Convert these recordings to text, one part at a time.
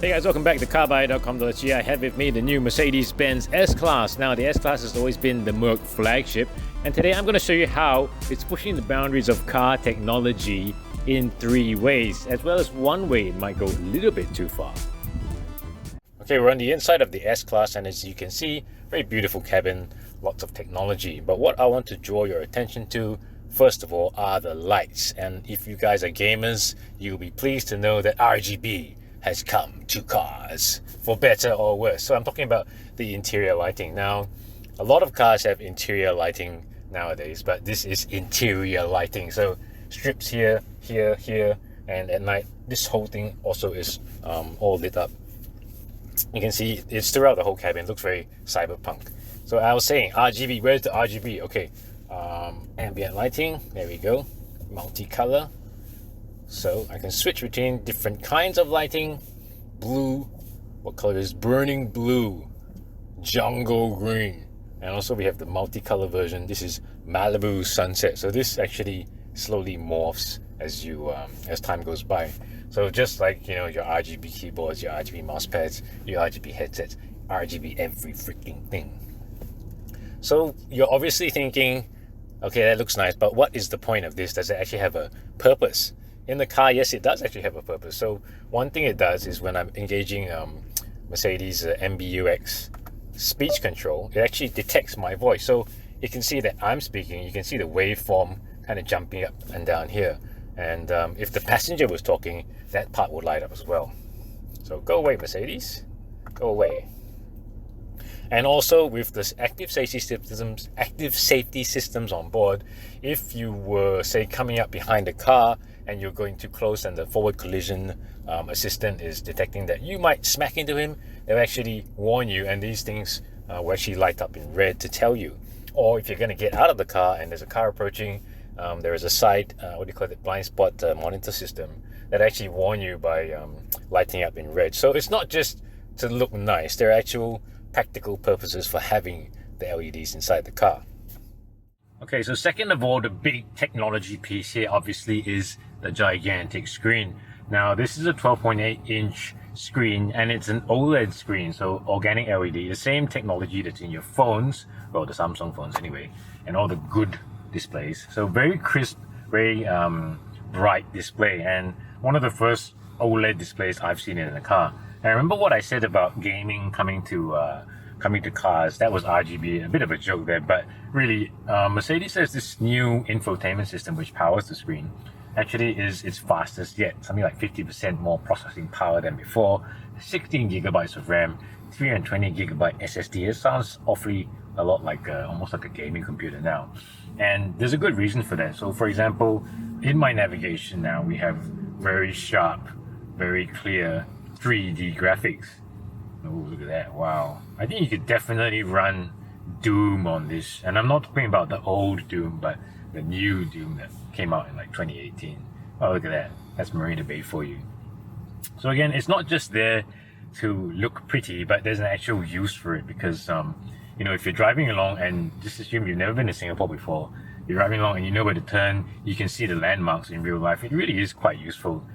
Hey guys, welcome back to CarBuyer.com.gg. I have with me the new Mercedes-Benz S-Class. Now, the S-Class has always been the Merc flagship, and today I'm going to show you how it's pushing the boundaries of car technology in 3 ways, as well as one way it might go a little bit too far. Okay, we're on the inside of the S-Class, and as you can see, very beautiful cabin, lots of technology. But what I want to draw your attention to, first of all, are the lights. And if you guys are gamers, you'll be pleased to know that RGB has come to cars, for better or worse. So I'm talking about the interior lighting. Now, a lot of cars have interior lighting nowadays, but this is interior lighting. So strips here, here, here, and at night, this whole thing also is all lit up. You can see it's throughout the whole cabin. It looks very cyberpunk. So I was saying, RGB, where's the RGB? Okay, ambient lighting, there we go, multicolor. So I can switch between different kinds of lighting. Blue, what color is burning blue, jungle green, and also we have the multicolor version. This is Malibu sunset. So this actually slowly morphs as you as time goes by. So just like, you know, your RGB keyboards, your RGB mouse pads, your RGB headsets, RGB every freaking thing. So you're obviously thinking, okay, that looks nice, but what is the point of this? Does it actually have a purpose? In the car, yes, it does actually have a purpose. So one thing it does is when I'm engaging Mercedes MBUX speech control, it actually detects my voice. So you can see that I'm speaking. You can see the waveform kind of jumping up and down here. And if the passenger was talking, that part would light up as well. So go away, Mercedes. Go away. And also with this active safety systems on board, if you were, say, coming up behind the car and you're going too close and the forward collision assistant is detecting that you might smack into him, they'll actually warn you, and these things will actually light up in red to tell you. Or if you're going to get out of the car and there's a car approaching, there is a side, blind spot monitor system that actually warn you by lighting up in red. So it's not just to look nice, there are actual practical purposes for having the LEDs inside the car. Okay, so second of all, the big technology piece here obviously is the gigantic screen. Now, this is a 12.8-inch screen, and it's an OLED screen, so organic LED, the same technology that's in your phones, well, the Samsung phones anyway, and all the good displays. So very crisp, very bright display, and one of the first OLED displays I've seen in a car. And remember what I said about gaming coming to cars? That was RGB, a bit of a joke there, but really, Mercedes has this new infotainment system which powers the screen. Actually is its fastest yet, something like 50% more processing power than before, 16 gigabytes of RAM, 320 gigabyte SSD. It sounds awfully a lot like almost like a gaming computer now. And there's a good reason for that. So for example, in my navigation now, we have very sharp, very clear 3D graphics. Oh, look at that, wow. I think you could definitely run Doom on this. And I'm not talking about the old Doom, but the new Doom that came out in like 2018. Oh, look at that. That's Marina Bay for you. So again, it's not just there to look pretty, but there's an actual use for it because, you know, if you're driving along and just assume you've never been to Singapore before, you're driving along and you know where to turn, you can see the landmarks in real life. It really is quite useful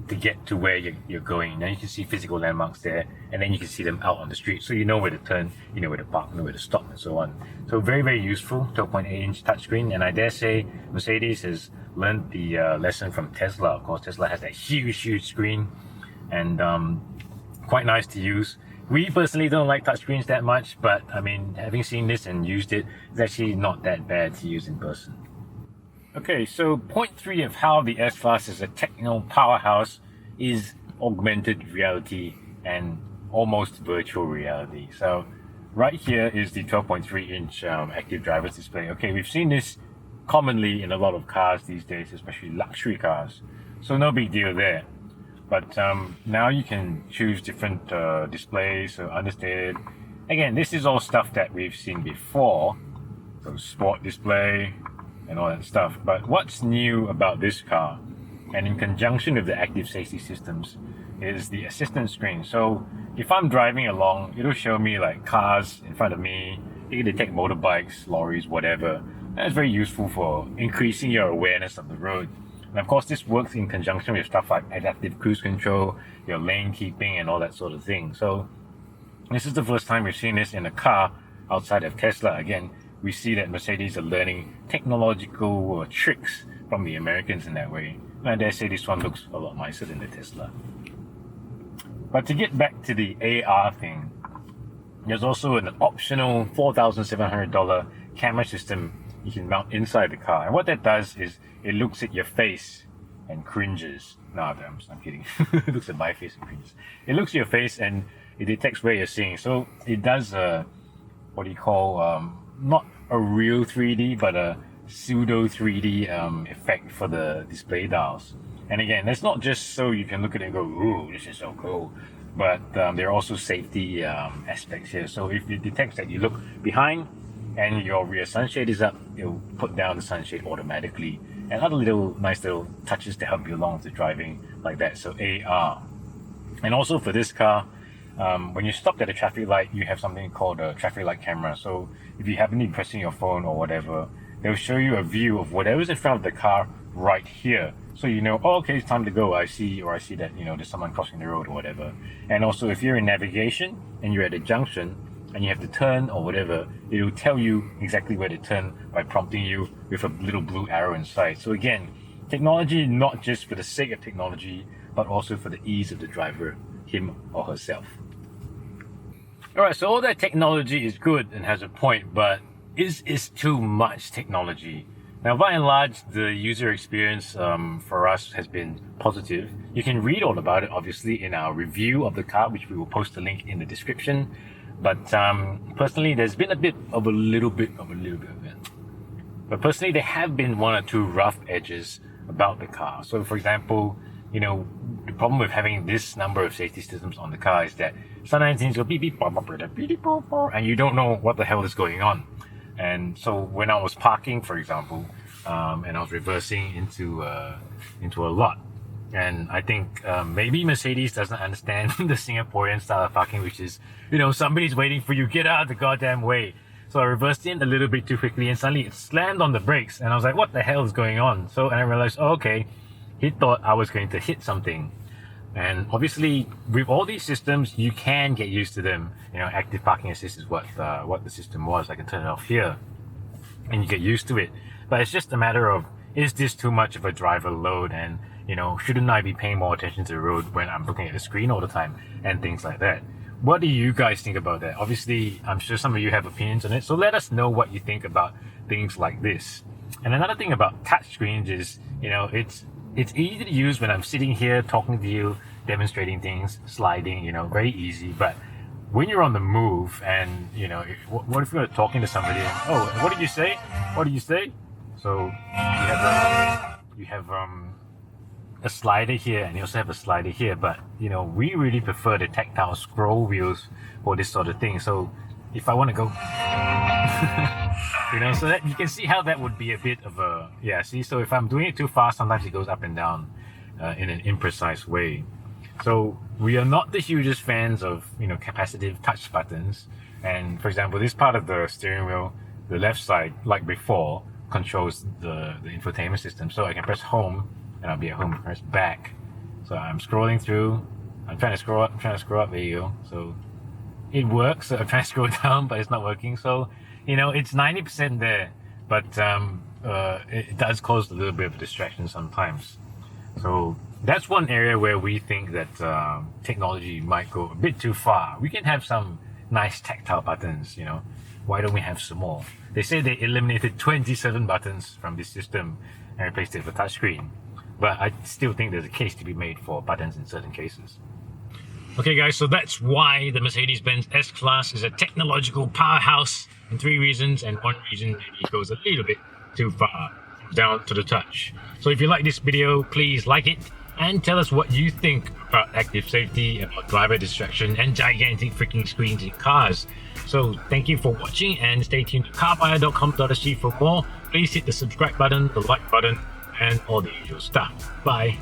to get to where you're going. Now you can see physical landmarks there, and then you can see them out on the street. So you know where to turn, you know where to park, you know where to stop, and so on. So very, very useful, 12.8-inch touchscreen. And I dare say Mercedes has learned the lesson from Tesla. Of course, Tesla has that huge screen, and quite nice to use. We personally don't like touchscreens that much, but I mean, having seen this and used it, it's actually not that bad to use in person. Okay, so point 3 of how the S-Class is a techno powerhouse is augmented reality and almost virtual reality. So right here is the 12.3-inch active driver's display. Okay, we've seen this commonly in a lot of cars these days, especially luxury cars. So no big deal there. But now you can choose different displays, so understated. Again, this is all stuff that we've seen before. So sport display and all that stuff. But what's new about this car, and in conjunction with the active safety systems, is the assistant screen. So if I'm driving along, it'll show me like cars in front of me. It can detect motorbikes, lorries, whatever. That's very useful for increasing your awareness of the road. And of course, this works in conjunction with stuff like adaptive cruise control, your lane keeping, and all that sort of thing. So this is the first time we've seen this in a car outside of Tesla. Again, we see that Mercedes are learning technological tricks from the Americans in that way. And I dare say this one looks a lot nicer than the Tesla. But to get back to the AR thing, there's also an optional $4,700 camera system you can mount inside the car. And what that does is it looks at your face and cringes. No, I'm kidding. It looks at my face and cringes. It looks at your face and it detects where you're seeing. So it does what do you call, not a real 3D, but a pseudo 3D effect for the display dials. And again, that's not just so you can look at it and go, ooh, this is so cool. But there are also safety aspects here. So if it detects that you look behind and your rear sunshade is up, it'll put down the sunshade automatically. And other nice little touches to help you along with the driving like that. So AR. And also for this car, when you stop at a traffic light, you have something called a traffic light camera. So if you happen to be pressing your phone or whatever, they'll show you a view of whatever's in front of the car right here. So you know, oh, okay, it's time to go. I see that, there's someone crossing the road or whatever. And also if you're in navigation and you're at a junction and you have to turn or whatever, it'll tell you exactly where to turn by prompting you with a little blue arrow inside. So again, technology not just for the sake of technology, but also for the ease of the driver, him or herself. Alright, so all that technology is good and has a point, but is too much technology? Now, by and large, the user experience for us has been positive. You can read all about it, obviously, in our review of the car, which we will post a link in the description. But personally, there's been a little bit of it. But personally, there have been one or two rough edges about the car. So, for example, the problem with having this number of safety systems on the car is that sometimes things go beep beep, and you don't know what the hell is going on. And so when I was parking, for example, and I was reversing into a lot, and I think maybe Mercedes doesn't understand the Singaporean style of parking, which is, somebody's waiting for you, get out of the goddamn way. So I reversed in a little bit too quickly, and suddenly it slammed on the brakes, and I was like, what the hell is going on? And I realized, oh, okay, he thought I was going to hit something. And obviously, with all these systems, you can get used to them. Active parking assist is what the system was. I can turn it off here, and you get used to it. But it's just a matter of, is this too much of a driver load? And shouldn't I be paying more attention to the road when I'm looking at the screen all the time and things like that? What do you guys think about that? Obviously, I'm sure some of you have opinions on it. So let us know what you think about things like this. And another thing about touchscreens is, it's easy to use when I'm sitting here talking to you, demonstrating things, sliding, very easy. But when you're on the move and, what if you're talking to somebody and, oh, what did you say? What did you say? So you have a slider here and you also have a slider here. But, we really prefer the tactile scroll wheels for this sort of thing. So if I want to go, so that you can see how that would be a bit of a, so if I'm doing it too fast, sometimes it goes up and down in an imprecise way. So we are not the hugest fans of, capacitive touch buttons. And for example, this part of the steering wheel, the left side, like before, controls the infotainment system. So I can press home and I'll be at home, press back. So I'm scrolling through, I'm trying to scroll up, there you go. So it works. So I'm trying to scroll down, but it's not working. So, it's 90% there, but it does cause a little bit of a distraction sometimes. So that's one area where we think that technology might go a bit too far. We can have some nice tactile buttons, Why don't we have some more? They say they eliminated 27 buttons from this system and replaced it with a touchscreen. But I still think there's a case to be made for buttons in certain cases. Okay guys, so that's why the Mercedes-Benz S-Class is a technological powerhouse in 3 reasons, and one reason maybe it goes a little bit too far down to the touch. So if you like this video, please like it and tell us what you think about active safety, about driver distraction and gigantic freaking screens in cars. So thank you for watching and stay tuned to carbuyer.com.sg for more. Please hit the subscribe button, the like button and all the usual stuff. Bye.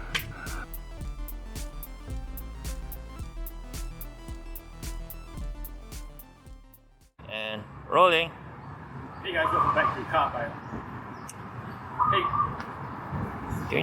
And rolling. Hey guys, welcome back to CarBuyer. Hey,